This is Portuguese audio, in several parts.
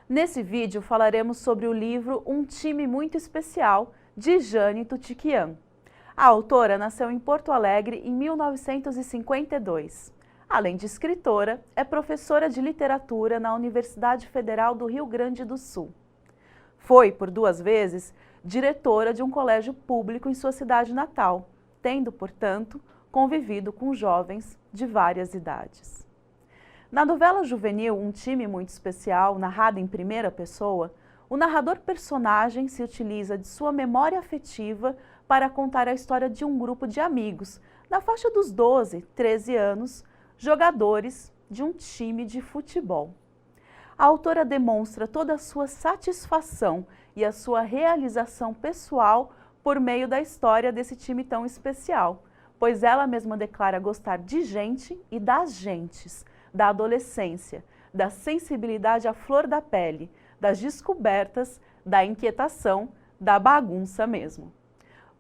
Nesse vídeo falaremos sobre o livro Um Time Muito Especial, de Jane Tutiquian. A autora nasceu em Porto Alegre em 1952. Além de escritora, é professora de literatura na Universidade Federal do Rio Grande do Sul. Foi, por 2 vezes, diretora de um colégio público em sua cidade natal, tendo, portanto, convivido com jovens de várias idades. Na novela juvenil Um Time Muito Especial, narrada em primeira pessoa, o narrador-personagem se utiliza de sua memória afetiva para contar a história de um grupo de amigos, na faixa dos 12, 13 anos, jogadores de um time de futebol. A autora demonstra toda a sua satisfação e a sua realização pessoal por meio da história desse time tão especial, pois ela mesma declara gostar de gente e das gentes, da adolescência, da sensibilidade à flor da pele, das descobertas, da inquietação, da bagunça mesmo.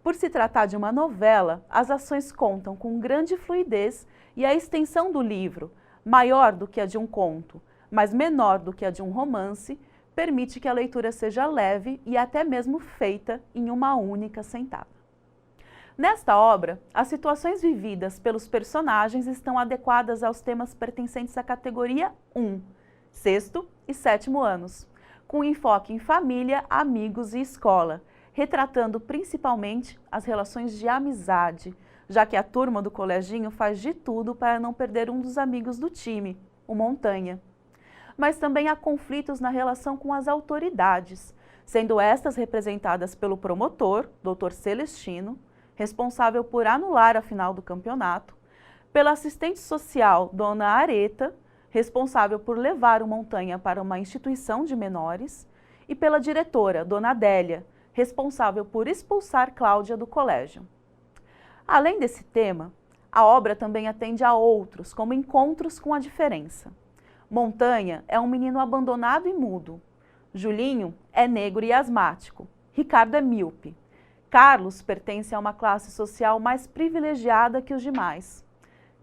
Por se tratar de uma novela, as ações contam com grande fluidez e a extensão do livro, maior do que a de um conto, mas menor do que a de um romance, permite que a leitura seja leve e até mesmo feita em uma única sentada. Nesta obra, as situações vividas pelos personagens estão adequadas aos temas pertencentes à categoria 1, 6º e 7º anos, com enfoque em família, amigos e escola, retratando principalmente as relações de amizade, já que a turma do coleginho faz de tudo para não perder um dos amigos do time, o Montanha. Mas também há conflitos na relação com as autoridades, sendo estas representadas pelo promotor, Dr. Celestino, responsável por anular a final do campeonato, pela assistente social, Dona Areta, responsável por levar o Montanha para uma instituição de menores, e pela diretora, Dona Adélia, responsável por expulsar Cláudia do colégio. Além desse tema, a obra também atende a outros, como encontros com a diferença. Montanha é um menino abandonado e mudo. Julinho é negro e asmático. Ricardo é míope. Carlos pertence a uma classe social mais privilegiada que os demais.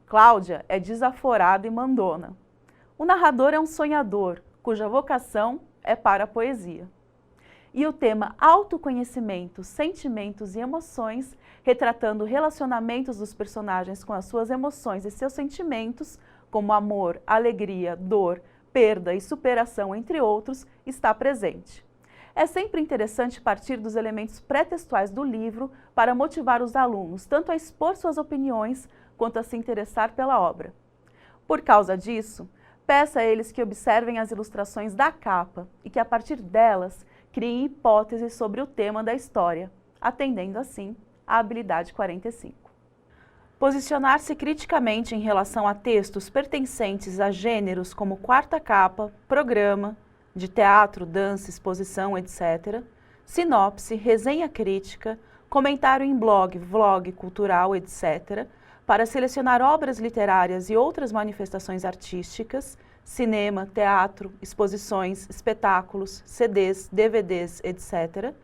Cláudia é desaforada e mandona. O narrador é um sonhador, cuja vocação é para a poesia. E o tema autoconhecimento, sentimentos e emoções, retratando relacionamentos dos personagens com as suas emoções e seus sentimentos, como amor, alegria, dor, perda e superação, entre outros, está presente. É sempre interessante partir dos elementos pré-textuais do livro para motivar os alunos tanto a expor suas opiniões quanto a se interessar pela obra. Por causa disso, peço a eles que observem as ilustrações da capa e que, a partir delas, criem hipóteses sobre o tema da história, atendendo assim à habilidade 45. Posicionar-se criticamente em relação a textos pertencentes a gêneros como quarta capa, programa, de teatro, dança, exposição, etc., sinopse, resenha crítica, comentário em blog, vlog cultural, etc., para selecionar obras literárias e outras manifestações artísticas, cinema, teatro, exposições, espetáculos, CDs, DVDs, etc.,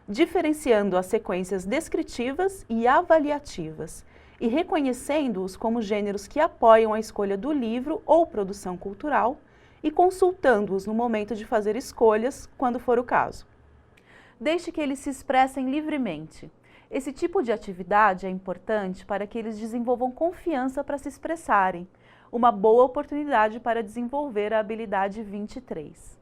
diferenciando as sequências descritivas e avaliativas e reconhecendo-os como gêneros que apoiam a escolha do livro ou produção cultural, e consultando-os no momento de fazer escolhas, quando for o caso. Deixe que eles se expressem livremente. Esse tipo de atividade é importante para que eles desenvolvam confiança para se expressarem, uma boa oportunidade para desenvolver a habilidade 23.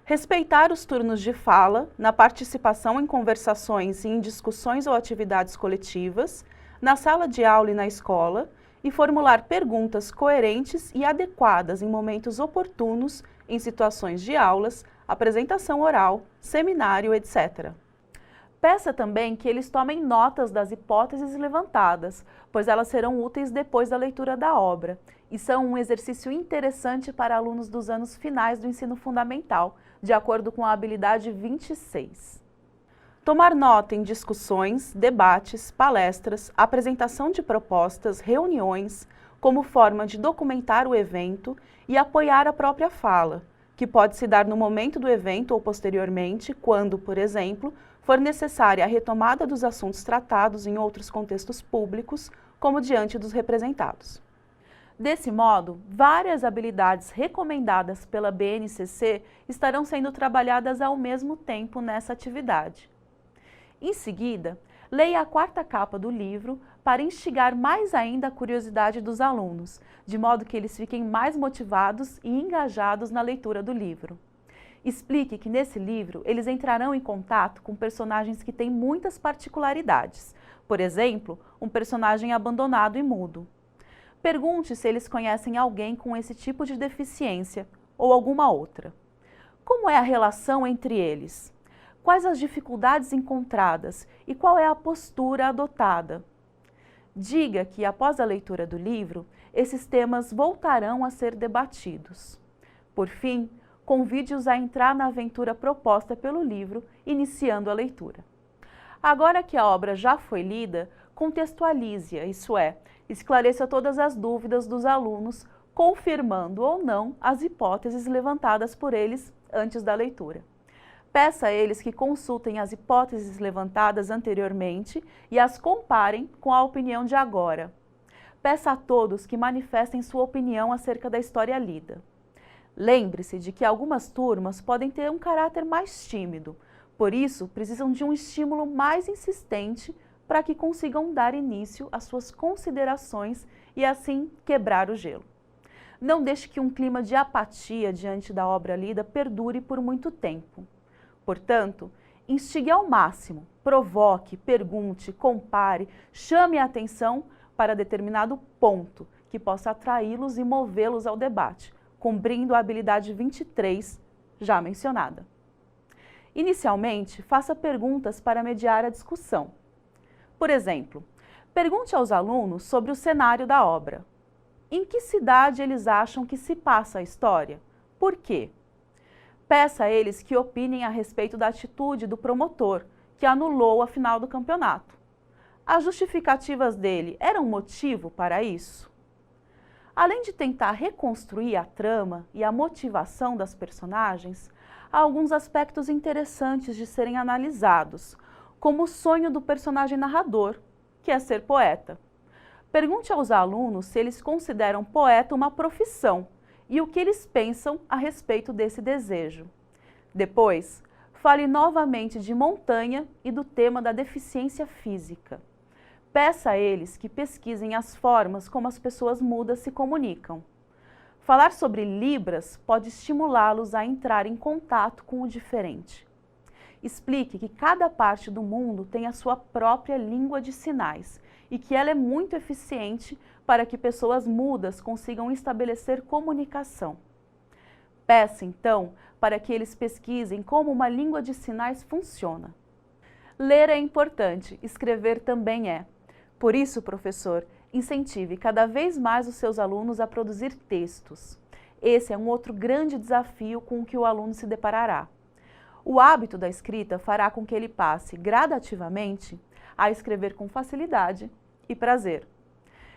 Respeitar os turnos de fala, na participação em conversações e em discussões ou atividades coletivas, na sala de aula e na escola, e formular perguntas coerentes e adequadas em momentos oportunos, em situações de aulas, apresentação oral, seminário, etc. Peça também que eles tomem notas das hipóteses levantadas, pois elas serão úteis depois da leitura da obra, e são um exercício interessante para alunos dos anos finais do ensino fundamental, de acordo com a habilidade 26. Tomar nota em discussões, debates, palestras, apresentação de propostas, reuniões, como forma de documentar o evento e apoiar a própria fala, que pode se dar no momento do evento ou posteriormente, quando, por exemplo, for necessária a retomada dos assuntos tratados em outros contextos públicos, como diante dos representados. Desse modo, várias habilidades recomendadas pela BNCC estarão sendo trabalhadas ao mesmo tempo nessa atividade. Em seguida, leia a quarta capa do livro para instigar mais ainda a curiosidade dos alunos, de modo que eles fiquem mais motivados e engajados na leitura do livro. Explique que nesse livro eles entrarão em contato com personagens que têm muitas particularidades, por exemplo, um personagem abandonado e mudo. Pergunte se eles conhecem alguém com esse tipo de deficiência ou alguma outra. Como é a relação entre eles? Quais as dificuldades encontradas e qual é a postura adotada? Diga que, após a leitura do livro, esses temas voltarão a ser debatidos. Por fim, convide-os a entrar na aventura proposta pelo livro, iniciando a leitura. Agora que a obra já foi lida, contextualize-a, isso é, esclareça todas as dúvidas dos alunos, confirmando ou não as hipóteses levantadas por eles antes da leitura. Peça a eles que consultem as hipóteses levantadas anteriormente e as comparem com a opinião de agora. Peça a todos que manifestem sua opinião acerca da história lida. Lembre-se de que algumas turmas podem ter um caráter mais tímido, por isso precisam de um estímulo mais insistente para que consigam dar início às suas considerações e assim quebrar o gelo. Não deixe que um clima de apatia diante da obra lida perdure por muito tempo. Portanto, instigue ao máximo, provoque, pergunte, compare, chame a atenção para determinado ponto que possa atraí-los e movê-los ao debate, cumprindo a habilidade 23 já mencionada. Inicialmente, faça perguntas para mediar a discussão. Por exemplo, pergunte aos alunos sobre o cenário da obra. Em que cidade eles acham que se passa a história? Por quê? Peça a eles que opinem a respeito da atitude do promotor, que anulou a final do campeonato. As justificativas dele eram motivo para isso? Além de tentar reconstruir a trama e a motivação das personagens, há alguns aspectos interessantes de serem analisados, como o sonho do personagem narrador, que é ser poeta. Pergunte aos alunos se eles consideram poeta uma profissão e o que eles pensam a respeito desse desejo. Depois, fale novamente de Montanha e do tema da deficiência física. Peça a eles que pesquisem as formas como as pessoas mudas se comunicam. Falar sobre Libras pode estimulá-los a entrar em contato com o diferente. Explique que cada parte do mundo tem a sua própria língua de sinais e que ela é muito eficiente para que pessoas mudas consigam estabelecer comunicação. Peça, então, para que eles pesquisem como uma língua de sinais funciona. Ler é importante, escrever também é. Por isso, professor, incentive cada vez mais os seus alunos a produzir textos. Esse é um outro grande desafio com o que o aluno se deparará. O hábito da escrita fará com que ele passe gradativamente a escrever com facilidade e prazer.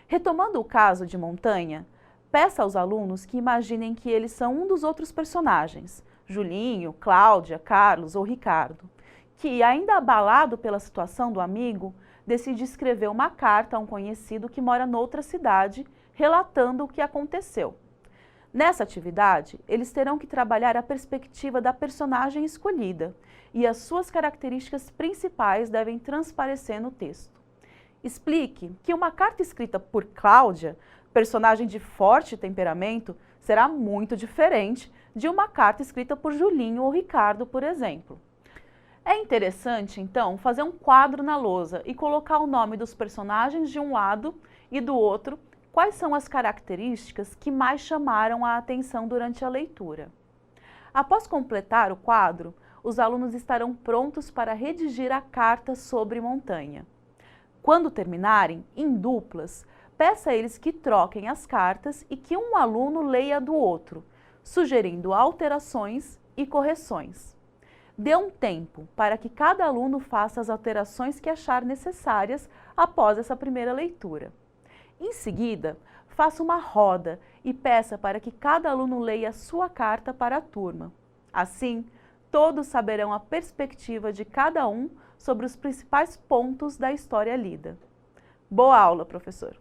Retomando o caso de Montanha, peça aos alunos que imaginem que eles são um dos outros personagens, Julinho, Cláudia, Carlos ou Ricardo, que, ainda abalado pela situação do amigo, decide escrever uma carta a um conhecido que mora noutra cidade, relatando o que aconteceu. Nessa atividade, eles terão que trabalhar a perspectiva da personagem escolhida e as suas características principais devem transparecer no texto. Explique que uma carta escrita por Cláudia, personagem de forte temperamento, será muito diferente de uma carta escrita por Julinho ou Ricardo, por exemplo. É interessante, então, fazer um quadro na lousa e colocar o nome dos personagens de um lado e do outro, quais são as características que mais chamaram a atenção durante a leitura. Após completar o quadro, os alunos estarão prontos para redigir a carta sobre Montanha. Quando terminarem, em duplas, peça a eles que troquem as cartas e que um aluno leia a do outro, sugerindo alterações e correções. Dê um tempo para que cada aluno faça as alterações que achar necessárias após essa primeira leitura. Em seguida, faça uma roda e peça para que cada aluno leia a sua carta para a turma. Assim, todos saberão a perspectiva de cada um sobre os principais pontos da história lida. Boa aula, professor!